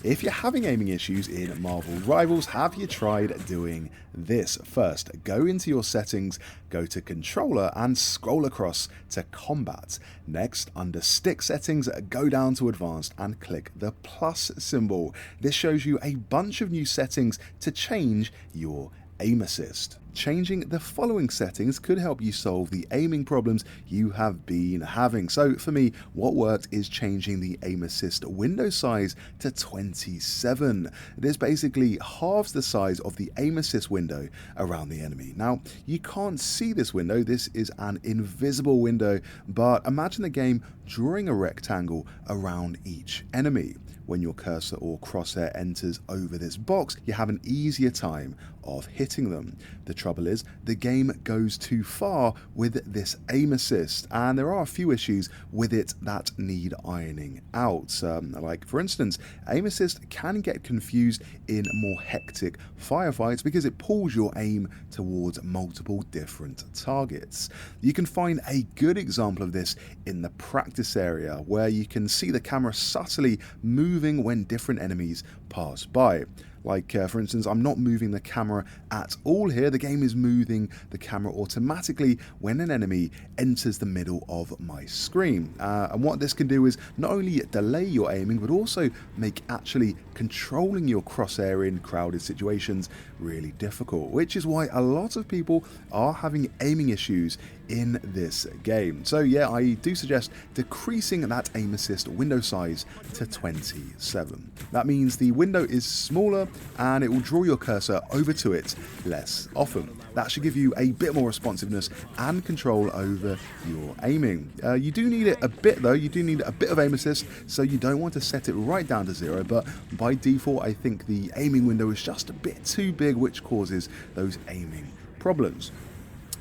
If you're having aiming issues in Marvel Rivals, have you tried doing this? First, go into your settings, go to Controller and scroll across to Combat. Next, under Stick Settings, go down to Advanced and click the plus symbol. This shows you a bunch of new settings to change your aim assist. Changing the following settings could help you solve the aiming problems you have been having. So for me, what worked is changing the aim assist window size to 27. This basically halves the size of the aim assist window around the enemy. Now, you can't see this window, this is an invisible window, but imagine the game drawing a rectangle around each enemy. When your cursor or crosshair enters over this box, you have an easier time of hitting them. The trouble is, the game goes too far with this aim assist, and there are a few issues with it that need ironing out. Like, for instance, aim assist can get confused in more hectic firefights because it pulls your aim towards multiple different targets. You can find a good example of this in the practice area, where you can see the camera subtly moving when different enemies pass by. Like, for instance, I'm not moving the camera at all here. The game is moving the camera automatically when an enemy enters the middle of my screen. And what this can do is not only delay your aiming, but also make actually controlling your crosshair in crowded situations really difficult, which is why a lot of people are having aiming issues in this game. So yeah, I do suggest decreasing that aim assist window size to 27. That means the window is smaller and it will draw your cursor over to it less often. That should give you a bit more responsiveness and control over your aiming. You do need it a bit though, you do need a bit of aim assist, so you don't want to set it right down to 0, but by default I think the aiming window is just a bit too big, which causes those aiming problems.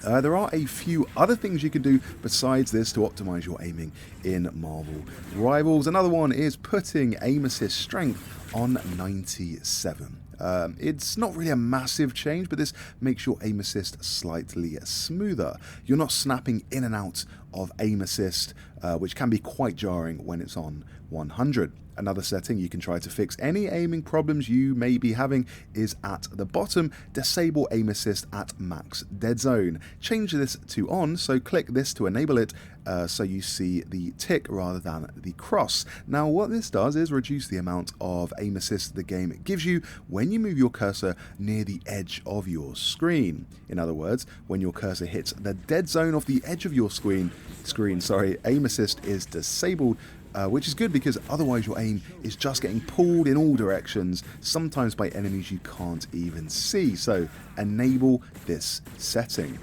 There are a few other things you can do besides this to optimize your aiming in Marvel Rivals. Another one is putting aim assist strength on 97. It's not really a massive change, but this makes your aim assist slightly smoother. You're not snapping in and out of aim assist, which can be quite jarring when it's on 100. Another setting you can try to fix any aiming problems you may be having is at the bottom, disable aim assist at max dead zone. Change this to on, so click this to enable it, so you see the tick rather than the cross. Now what this does is reduce the amount of aim assist the game gives you when you move your cursor near the edge of your screen. In other words, when your cursor hits the dead zone of the edge of your screen, aim assist is disabled, which is good because otherwise your aim is just getting pulled in all directions, sometimes by enemies you can't even see. So enable this setting.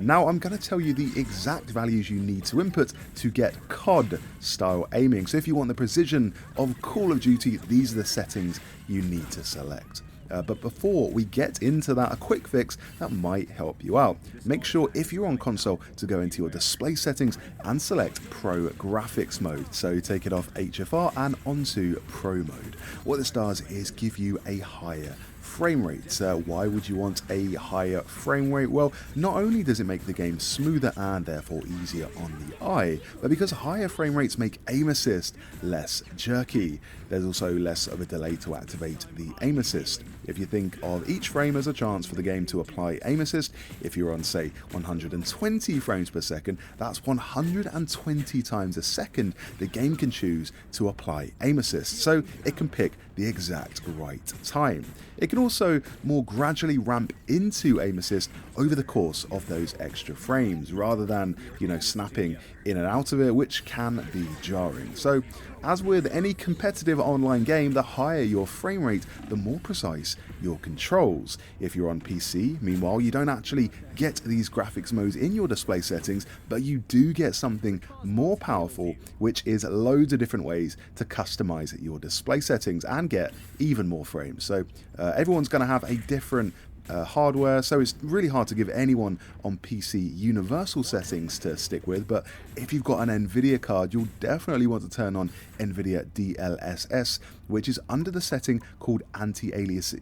Now I'm going to tell you the exact values you need to input to get COD style aiming. So if you want the precision of Call of Duty, these are the settings you need to select. But before we get into that, a quick fix that might help you out. Make sure if you're on console to go into your display settings and select Pro Graphics mode. So take it off HFR and onto Pro mode. What this does is give you a higher frame rate. Why would you want a higher frame rate? Well, not only does it make the game smoother and therefore easier on the eye, but because higher frame rates make aim assist less jerky. There's also less of a delay to activate the aim assist. If you think of each frame as a chance for the game to apply aim assist, if you're on say 120 frames per second, that's 120 times a second the game can choose to apply aim assist, so it can pick the exact right time. It can also more gradually ramp into aim assist over the course of those extra frames, rather than, snapping in and out of it, which can be jarring. So, as with any competitive online game, the higher your frame rate, the more precise your controls. If you're on PC, meanwhile, you don't actually get these graphics modes in your display settings, but you do get something more powerful, which is loads of different ways to customize your display settings and get even more frames. So everyone's going to have a different hardware, so it's really hard to give anyone on PC universal settings to stick with, but if you've got an NVIDIA card, you'll definitely want to turn on NVIDIA DLSS, which is under the setting called anti-aliasing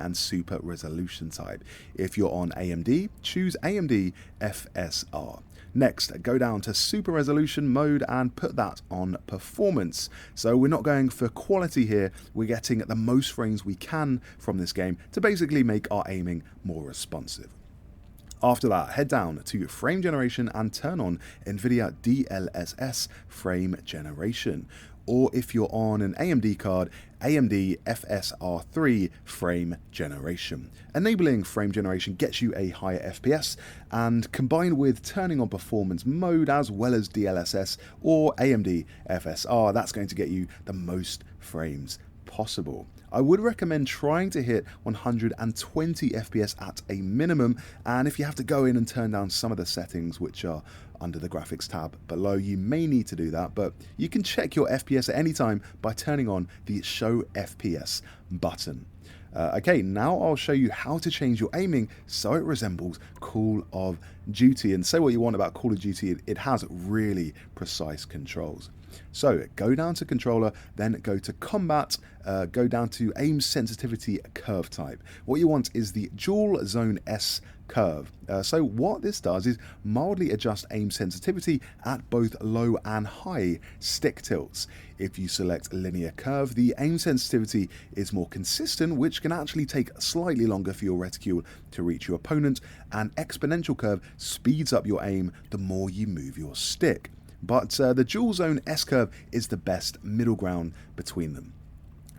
and super resolution type. If you're on AMD, choose AMD FSR. Next, go down to super resolution mode and put that on performance. So we're not going for quality here, we're getting the most frames we can from this game to basically make our aiming more responsive. After that, head down to frame generation and turn on NVIDIA DLSS frame generation. Or if you're on an AMD card, AMD FSR3 frame generation. Enabling frame generation gets you a higher FPS, and combined with turning on performance mode as well as DLSS or AMD FSR, that's going to get you the most frames possible. I would recommend trying to hit 120 FPS at a minimum, and if you have to go in and turn down some of the settings which are under the graphics tab below, you may need to do that, but you can check your FPS at any time by turning on the Show FPS button. Okay, now I'll show you how to change your aiming so it resembles Call of Duty. And say what you want about Call of Duty, it has really precise controls. So go down to controller, then go to combat, go down to aim sensitivity curve type. What you want is the dual zone S curve. So what this does is mildly adjust aim sensitivity at both low and high stick tilts. If you select linear curve, the aim sensitivity is more consistent, which can actually take slightly longer for your reticule to reach your opponent, and exponential curve speeds up your aim the more you move your stick. But the dual zone S curve is the best middle ground between them.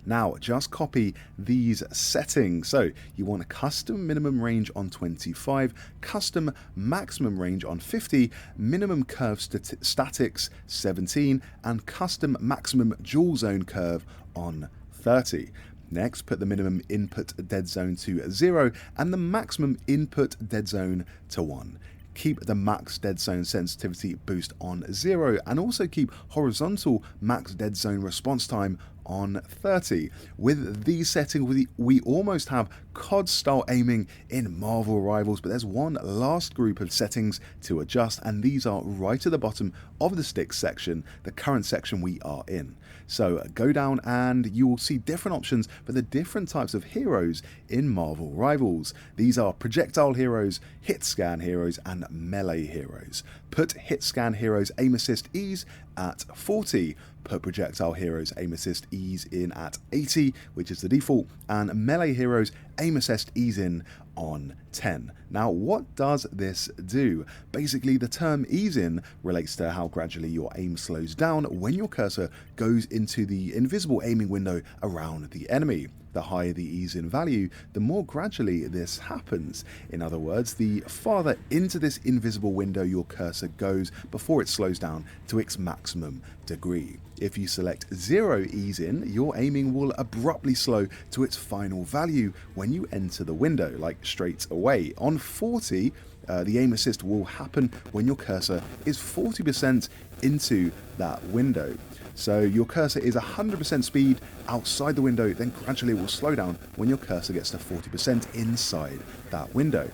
Now, just copy these settings. So you want a custom minimum range on 25, custom maximum range on 50, minimum curve statics 17, and custom maximum dual zone curve on 30. Next, put the minimum input dead zone to 0 and the maximum input dead zone to 1. Keep the max dead zone sensitivity boost on 0 and also keep horizontal max dead zone response time on 30. With these settings, we almost have COD style aiming in Marvel Rivals, but there's one last group of settings to adjust, and these are right at the bottom of the sticks section, the current section we are in. So go down and you will see different options for the different types of heroes in Marvel Rivals. These are projectile heroes, hit scan heroes, and melee heroes. Put hit scan heroes aim assist ease at 40, put projectile heroes aim assist ease in at 80, which is the default, and melee heroes aim assist ease in on 10. Now, what does this do? Basically, the term ease in relates to how gradually your aim slows down when your cursor goes into the invisible aiming window around the enemy. The higher the ease in value, the more gradually this happens. In other words, the farther into this invisible window your cursor goes before it slows down to its maximum degree. If you select 0 ease in, your aiming will abruptly slow to its final value when you enter the window, like straight away. On 40, the aim assist will happen when your cursor is 40% into that window. So your cursor is 100% speed outside the window, then gradually it will slow down when your cursor gets to 40% inside that window.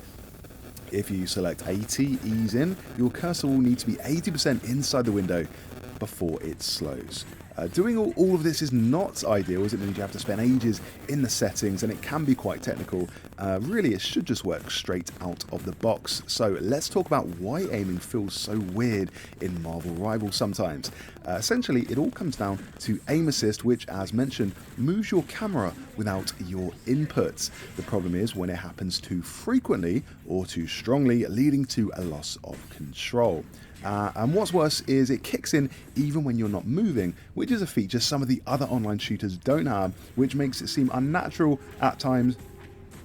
If you select 80 ease in, your cursor will need to be 80% inside the window before it slows. Doing all of this is not ideal, as it means you have to spend ages in the settings and it can be quite technical. Really, it should just work straight out of the box. So let's talk about why aiming feels so weird in Marvel Rivals sometimes. Essentially, it all comes down to aim assist, which, as mentioned, moves your camera without your inputs. The problem is when it happens too frequently or too strongly, leading to a loss of control. And what's worse is it kicks in even when you're not moving, which is a feature some of the other online shooters don't have, which makes it seem unnatural at times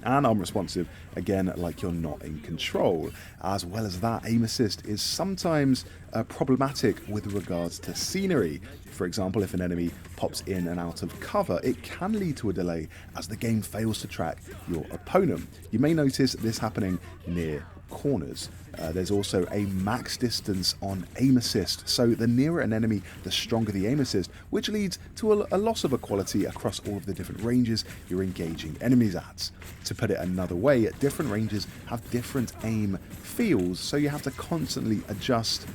and unresponsive, again, like you're not in control. As well as that, aim assist is sometimes problematic with regards to scenery. For example, if an enemy pops in and out of cover, it can lead to a delay as the game fails to track your opponent. You may notice this happening near corners. There's also a max distance on aim assist, so the nearer an enemy, the stronger the aim assist, which leads to a loss of equality across all of the different ranges you're engaging enemies at. To put it another way, different ranges have different aim feels, so you have to constantly adjust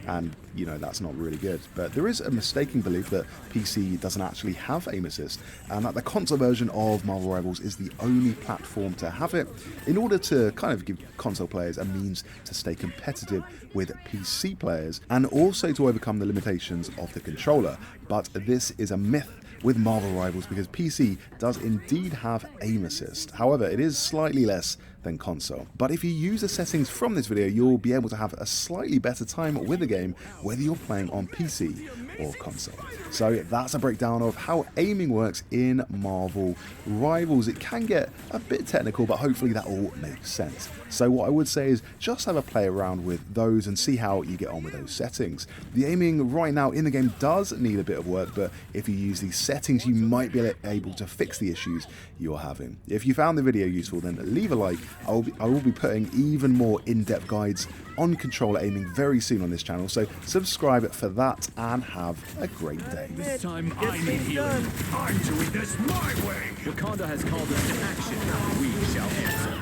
and you know that's not really good. But there is a mistaken belief that PC doesn't actually have aim assist, and that the console version of Marvel Rivals is the only platform to have it, in order to kind of give console players a means to stay competitive with PC players, and also to overcome the limitations of the controller. But this is a myth with Marvel Rivals, because PC does indeed have aim assist. However, it is slightly less than console. But if you use the settings from this video, you'll be able to have a slightly better time with the game, whether you're playing on PC or console. So that's a breakdown of how aiming works in Marvel Rivals. It can get a bit technical, but hopefully that all makes sense. So what I would say is just have a play around with those and see how you get on with those settings. The aiming right now in the game does need a bit of work, but if you use these settings, you might be able to fix the issues you're having. If you found the video useful, then leave a like. I will be putting even more in-depth guides on controller aiming very soon on this channel, so subscribe for that and have a great day. This time I need healing. I'm doing this my way. Wakanda has called us to action. We shall answer.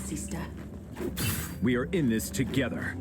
Sister. We are in this together.